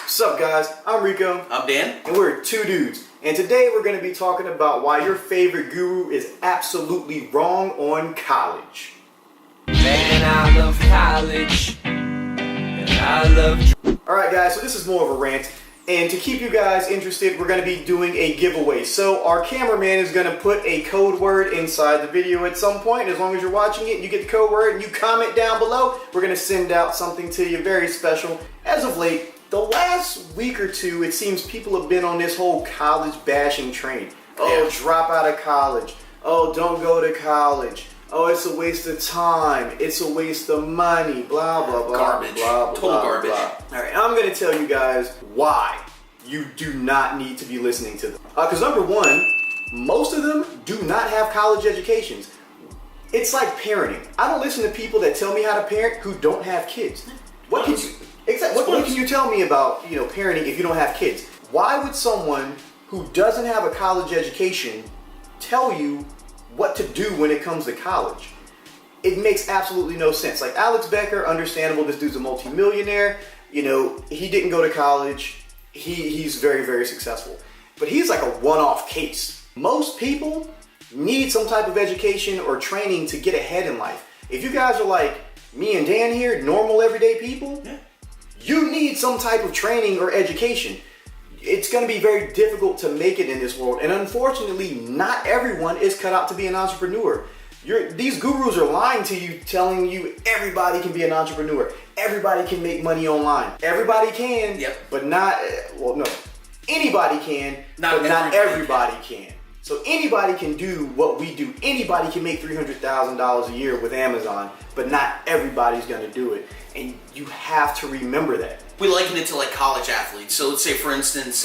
What's up, guys? I'm Rico. I'm Dan. And we're two dudes. And today we're going to be talking about why your favorite guru is absolutely wrong on college. Man, I love college. And I love... Alright guys, so this is more of a rant. And to keep you guys interested, we're going to be doing a giveaway. So our cameraman is going to put a code word inside the video at some point. As long as you're watching it, you get the code word and you comment down below. We're going to send out something to you very special. As of late, the last week or two, it seems people have been on this whole college bashing train. Oh, drop out of college. Oh, don't go to college. Oh, it's a waste of time. It's a waste of money. Blah, blah, blah. Garbage. Blah, blah, Total blah, garbage. Blah. All right, I'm going to tell you guys why you do not need to be listening to them. Because number one, most of them do not have college educations. It's like parenting. I don't listen to people that tell me how to parent who don't have kids. What can you... Exactly. What can you tell me about, parenting if you don't have kids? Why would someone who doesn't have a college education tell you what to do when it comes to college? It makes absolutely no sense. Like Alex Becker, understandable. This dude's a multi-millionaire. He didn't go to college. He's very, very successful. But he's like a one-off case. Most people need some type of education or training to get ahead in life. If you guys are like me and Dan here, normal everyday people, you need some type of training or education. It's going to be very difficult to make it in this world. And unfortunately, not everyone is cut out to be an entrepreneur. These gurus are lying to you, telling you everybody can be an entrepreneur. Everybody can make money online. Everybody can, but not, anybody can, but not everybody can. So anybody can do what we do. Anybody can make $300,000 a year with Amazon, but not everybody's going to do it. And you have to remember that. We liken it to like college athletes. So let's say, for instance,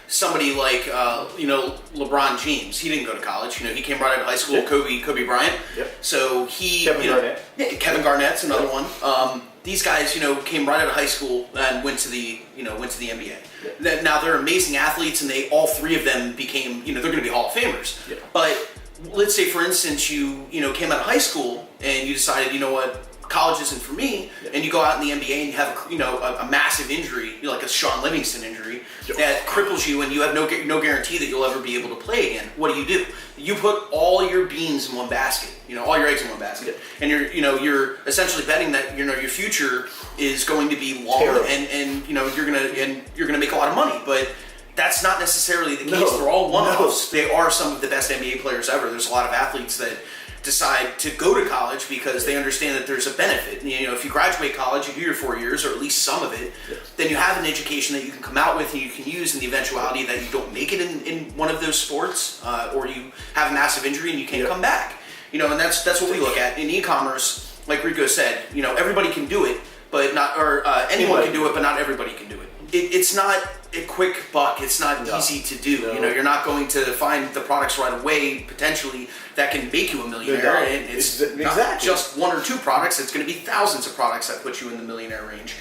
somebody like LeBron James. He didn't go to college. He came right out of high school. Kobe Bryant. So he Kevin Garnett. Kevin Garnett's another one. These guys, came right out of high school and went to the NBA. Now they're amazing athletes, and all three of them became, they're going to be Hall of Famers. But let's say, for instance, you came out of high school and you decided, what, college isn't for me, and you go out in the NBA and you have a massive injury, like a Sean Livingston injury, that cripples you, and you have no guarantee that you'll ever be able to play again. What do? You put all your beans in one basket, all your eggs in one basket, and you're essentially betting that your future is going to be long, and you're gonna make a lot of money, but that's not necessarily the case. They're all one-offs. They are some of the best NBA players ever. There's a lot of athletes that decide to go to college because they understand that there's a benefit. If you graduate college, you do your 4 years, or at least some of it, then you have an education that you can come out with and you can use in the eventuality that you don't make it in one of those sports, or you have a massive injury and you can't come back. And that's what we look at in e-commerce. Like Rico said, everybody can do it, but not, or anyone can do it, but not everybody can do it. It's not a quick buck. It's not easy to do. You're not going to find the products right away, potentially, that can make you a millionaire. And it's not just one or two products. It's going to be thousands of products that put you in the millionaire range.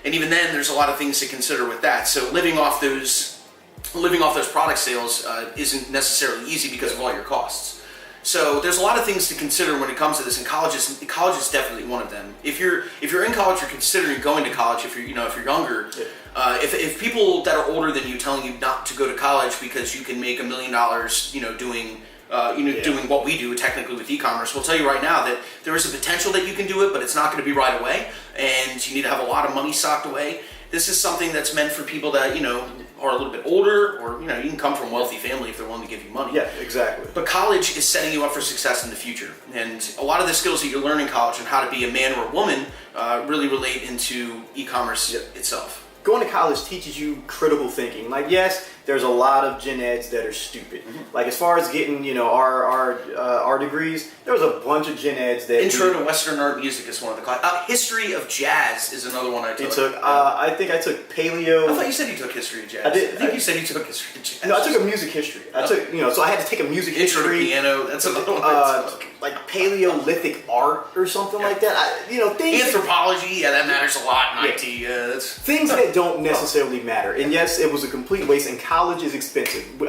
And even then, there's a lot of things to consider with that. So living off those product sales isn't necessarily easy because of all your costs. So there's a lot of things to consider when it comes to this, and college is definitely one of them. If you're in college, you're considering going to college. If you're younger, if people that are older than you telling you not to go to college because you can make $1 million, doing what we do technically with e-commerce, we'll tell you right now that there is a potential that you can do it, but it's not going to be right away, and you need to have a lot of money socked away. This is something that's meant for people that are a little bit older, or you can come from a wealthy family if they're willing to give you money. Yeah, exactly. But college is setting you up for success in the future, and a lot of the skills that you learn in college and how to be a man or a woman really relate into e-commerce itself. Going to college teaches you critical thinking. Like, yes, there's a lot of gen eds that are stupid. Like, as far as getting, our degrees, there was a bunch of gen eds that... Intro to Western Art Music is one of the classes. History of Jazz is another one I took. I think I took Paleo... I thought you said you took History of Jazz. I think you said you took History of Jazz. No, I took a music history. I took, so I had to take a music history. Intro to Piano, that's another one. Like Paleolithic art or something like that. Things... Anthropology, that matters a lot in IT. Things that don't necessarily matter. And yes, it was a complete waste, and college is expensive. We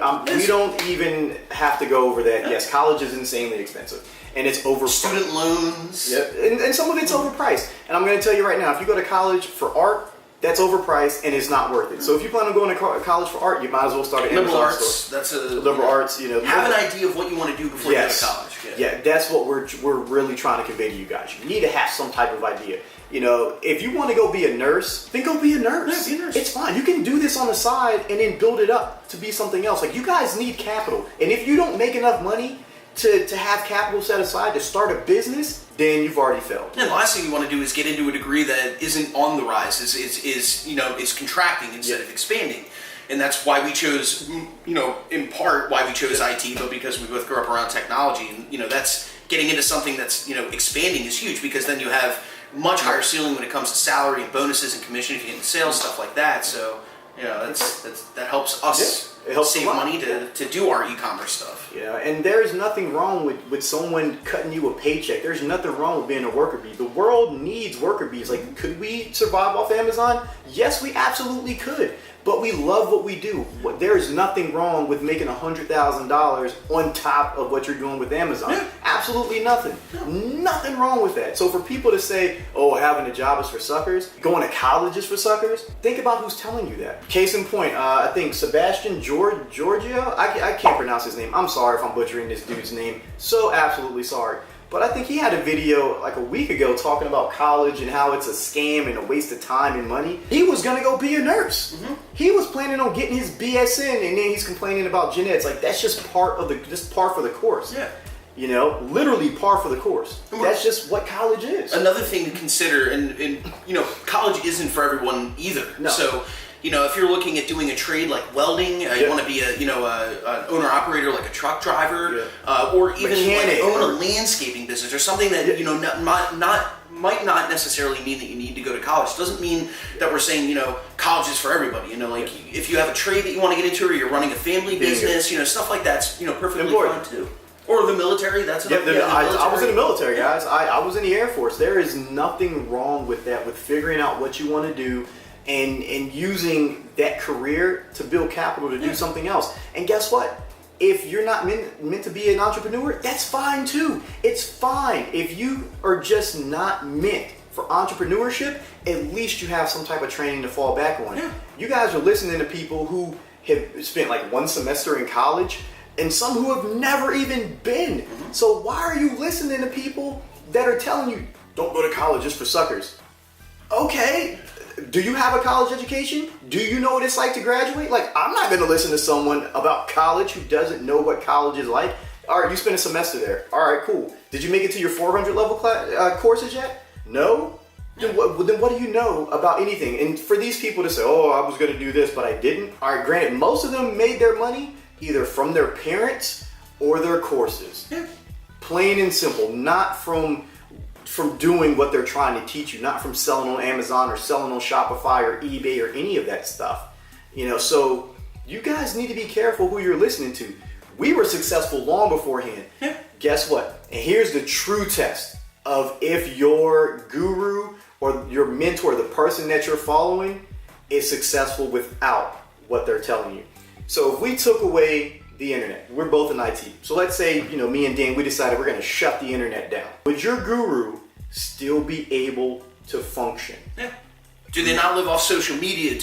don't even have to go over that. Yes, college is insanely expensive. And it's overpriced. Student loans. Yep. And some of it's overpriced. And I'm going to tell you right now, if you go to college for art, That's overpriced and it's not worth it. So if you plan on going to college for art, you might as well start an liberal Amazon arts. store. That's a liberal arts. You know, have an idea of what you want to do before you go to college. Yeah, that's what we're really trying to convey to you guys. You need to have some type of idea. You know, if you want to go be a nurse, then go be a nurse. Yeah, be a nurse. It's fine. You can do this on the side and then build it up to be something else. Like, you guys need capital. And if you don't make enough money to have capital set aside to start a business, then you've already failed. And the last thing you want to do is get into a degree that isn't on the rise, is contracting instead of expanding. And that's why we chose, in part why we chose IT, but because we both grew up around technology. And, that's getting into something that's, expanding is huge, because then you have much higher ceiling when it comes to salary and bonuses and commission if you get into sales, stuff like that. So, that helps us save money to do our e-commerce stuff. Yeah, and there's nothing wrong with someone cutting you a paycheck. There's nothing wrong with being a worker bee. The world needs worker bees. Like, could we survive off Amazon? Yes, we absolutely could. But we love what we do. There's nothing wrong with making $100,000 on top of what you're doing with Amazon. Yeah. Absolutely nothing. Nothing wrong with that. So for people to say, oh, having a job is for suckers, going to college is for suckers, think about who's telling you that. Case in point, I think Sebastian Giorgio, I can't pronounce his name. I'm sorry if I'm butchering this dude's name. So absolutely sorry. But I think he had a video like a week ago talking about college and how it's a scam and a waste of time and money. He was gonna go be a nurse. Mm-hmm. He was planning on getting his BS in, and then he's complaining about gen eds. Like, that's just par for the course. Yeah. Literally par for the course. That's just what college is. Another thing to consider, and college isn't for everyone either. No. So, if you're looking at doing a trade like welding, you want to be an owner-operator like a truck driver, or even own a landscaping business or something that, might not necessarily mean that you need to go to college. It doesn't mean that we're saying, college is for everybody. If you have a trade that you want to get into, or you're running a family business, stuff like that's, perfectly fine too. Or the military, that's another. I was in the military, guys. I was in the Air Force. There is nothing wrong with that, with figuring out what you want to do and using that career to build capital to do something else. And guess what? If you're not meant to be an entrepreneur, that's fine too. It's fine. If you are just not meant for entrepreneurship, at least you have some type of training to fall back on. Yeah. You guys are listening to people who have spent like one semester in college, and some who have never even been. Mm-hmm. So why are you listening to people that are telling you, don't go to college, just for suckers? Okay, do you have a college education? Do you know what it's like to graduate? Like, I'm not gonna listen to someone about college who doesn't know what college is like. All right, you spent a semester there. All right, cool. Did you make it to your 400 level courses yet? No? Then what do you know about anything? And for these people to say, oh, I was gonna do this, but I didn't. All right, granted, most of them made their money either from their parents or their courses. Yeah. Plain and simple, not from doing what they're trying to teach you, not from selling on Amazon or selling on Shopify or eBay or any of that stuff. So you guys need to be careful who you're listening to. We were successful long beforehand. Yeah. Guess what? And here's the true test of if your guru or your mentor, the person that you're following, is successful without what they're telling you. So if we took away the internet, we're both in IT. So let's say, me and Dan, we decided we're gonna shut the internet down. Would your guru still be able to function? Yeah. Do they not live off social media?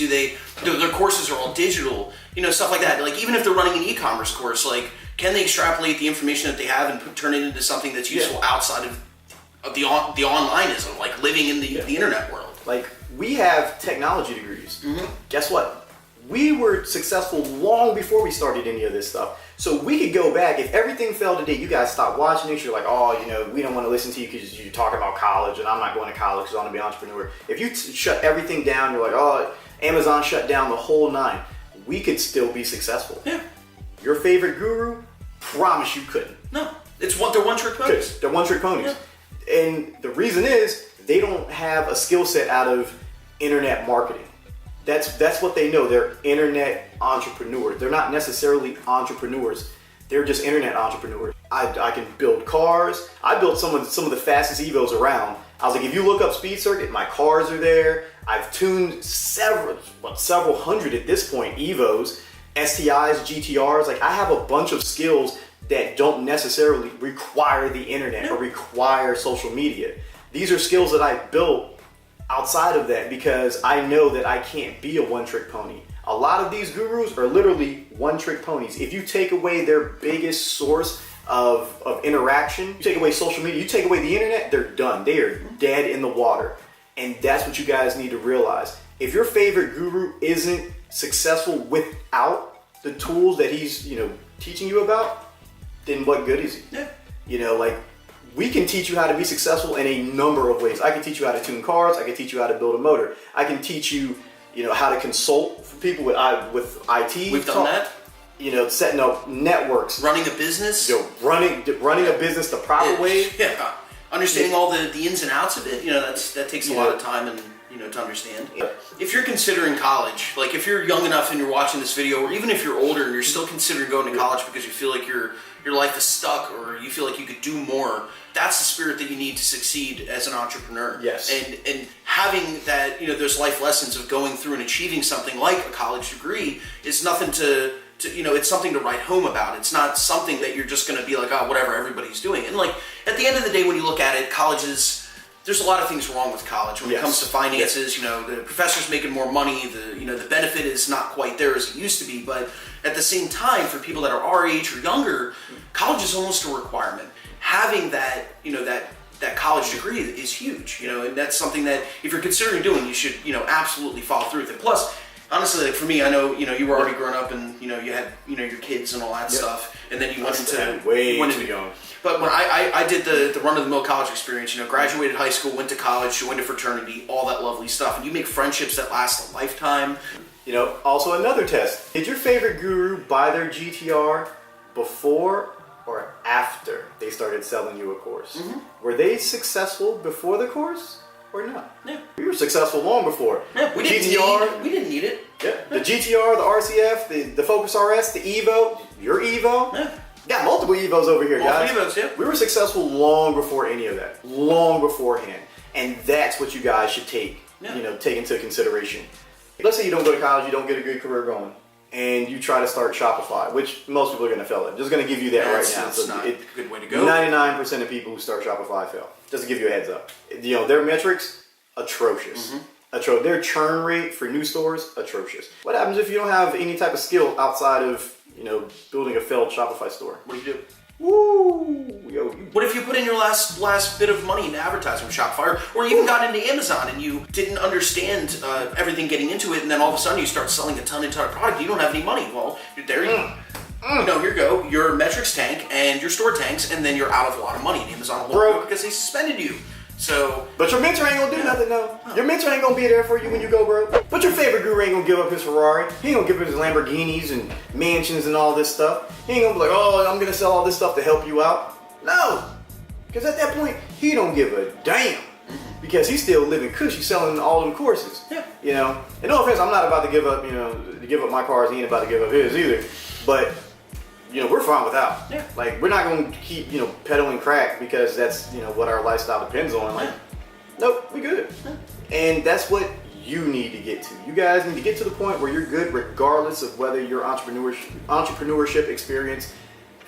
Their courses are all digital, stuff like that. Like, even if they're running an e-commerce course, like, can they extrapolate the information that they have and turn it into something that's useful outside of the onlineism, like living in the internet world? Like, we have technology degrees. Mm-hmm. Guess what? We were successful long before we started any of this stuff. So we could go back. If everything fell today, you guys stop watching it. You're like, oh, we don't want to listen to you because you're talking about college, and I'm not going to college because I want to be an entrepreneur. If you shut everything down, you're like, oh, Amazon shut down the whole nine. We could still be successful. Yeah. Your favorite guru? Promise you couldn't. No. They're one-trick ponies. They're one-trick ponies. Yeah. And the reason is they don't have a skill set out of internet marketing. That's what they know. They're internet entrepreneurs. They're not necessarily entrepreneurs. They're just internet entrepreneurs. I can build cars. I built some of the fastest Evos around. I was like, if you look up Speed Circuit, my cars are there. I've tuned several hundred at this point Evos, STIs, GTRs. Like, I have a bunch of skills that don't necessarily require the internet or require social media. These are skills that I built outside of that, because I know that I can't be a one-trick pony. A lot of these gurus are literally one-trick ponies. If you take away their biggest source of interaction, you take away social media, you take away the internet, they're done. They are dead in the water. And that's what you guys need to realize. If your favorite guru isn't successful without the tools that he's, teaching you about, then what good is he? Yeah. We can teach you how to be successful in a number of ways. I can teach you how to tune cars. I can teach you how to build a motor. I can teach you, how to consult for people with IT. We've done that. Setting up networks. Running a business. Running a business the proper way. Yeah. Understanding all the ins and outs of it. That takes a lot of time and, to understand. Yeah. If you're considering college, like if you're young enough and you're watching this video, or even if you're older and you're still considering going to college because you feel like your life is stuck or you feel like you could do more, that's the spirit that you need to succeed as an entrepreneur. Yes. And having that, those life lessons of going through and achieving something like a college degree is nothing to it's something to write home about. It's not something that you're just going to be like, oh, whatever, everybody's doing. And at the end of the day, when you look at it, there's a lot of things wrong with college when it comes to finances. The professor's making more money. The benefit is not quite there as it used to be. But at the same time, for people that are our age or younger, college is almost a requirement. Having that, that college degree is huge. And that's something that if you're considering doing, you should, absolutely follow through with it. Plus, honestly, for me, I know, you were already grown up and, you had, your kids and all that stuff. And then you went into way too young. But when I did the run-of-the-mill college experience, graduated high school, went to college, joined a fraternity, all that lovely stuff. And you make friendships that last a lifetime. Also another test. Did your favorite guru buy their GTR before or after they started selling you a course? Mm-hmm. Were they successful before the course or not? Yeah. We were successful long before. Yeah, we didn't need it. Yeah. The GTR, the RCF, the Focus RS, the Evo, your Evo. Yeah. Got multiple Evos over here, guys. Multiple Evos, yeah. We were successful long before any of that. Long beforehand. And that's what you guys should take into consideration. Let's say you don't go to college, you don't get a good career going, and you try to start Shopify, which most people are going to fail at. Just going to give you that right now. That's not a good way to go. 99% of people who start Shopify fail. Just to give you a heads up. Their metrics, atrocious. Mm-hmm. Their churn rate for new stores, atrocious. What happens if you don't have any type of skill outside of building a failed Shopify store? What do you do? Woo! What if you put in your last bit of money into advertising with Shopify, or you even got into Amazon and you didn't understand everything getting into it, and then all of a sudden you start selling a ton of product, you don't have any money. Well, there you go. Here you go. Your metrics tank and your store tanks, and then you're out of a lot of money. And Amazon will work because they suspended you. So, but your mentor ain't gonna do nothing though. Your mentor ain't gonna be there for you when you go broke. But your favorite guru ain't gonna give up his Ferrari. He ain't gonna give up his Lamborghinis and mansions and all this stuff. He ain't gonna be like, oh, I'm gonna sell all this stuff to help you out. No, because at that point he don't give a damn, because he's still living cushy selling all them courses. Yeah. And no offense, I'm not about to give up my cars. He ain't about to give up his either. But we're fine without. Yeah. We're not going to keep, peddling crack because that's, what our lifestyle depends on. Nope, we good. Yeah. And that's what you need to get to. You guys need to get to the point where you're good regardless of whether your entrepreneurship experience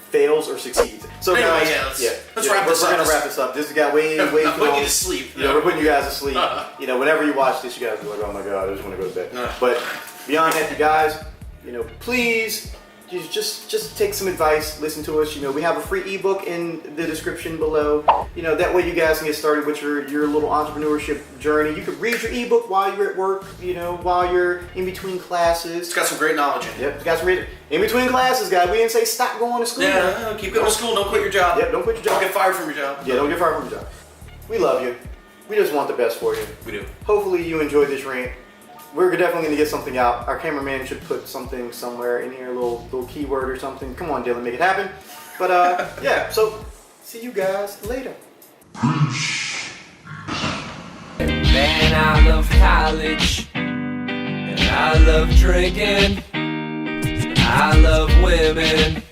fails or succeeds. So anyway, guys, let's wrap this up. We're going to wrap this up. This got way too long. Putting you to sleep. We're putting you guys to sleep. Whenever you watch this, you guys are like, oh my God, I just want to go to bed. But beyond that, you guys, please just take some advice, listen to us. We have a free ebook in the description below. That way you guys can get started with your little entrepreneurship journey. You could read your ebook while you're at work, while you're in between classes. It's got some great knowledge in it. Yep, it's got some in between classes, guys. We didn't say stop going to school. Yeah, keep going to school. Don't quit your job. Yep, don't quit your job. Don't get fired from your job. Yeah, don't get fired from your job. We love you. We just want the best for you. We do. Hopefully you enjoyed this rant. We're definitely going to get something out. Our cameraman should put something somewhere in here, a little keyword or something. Come on, Dylan, make it happen. But so see you guys later. Man, I love college, and I love drinking, I love women.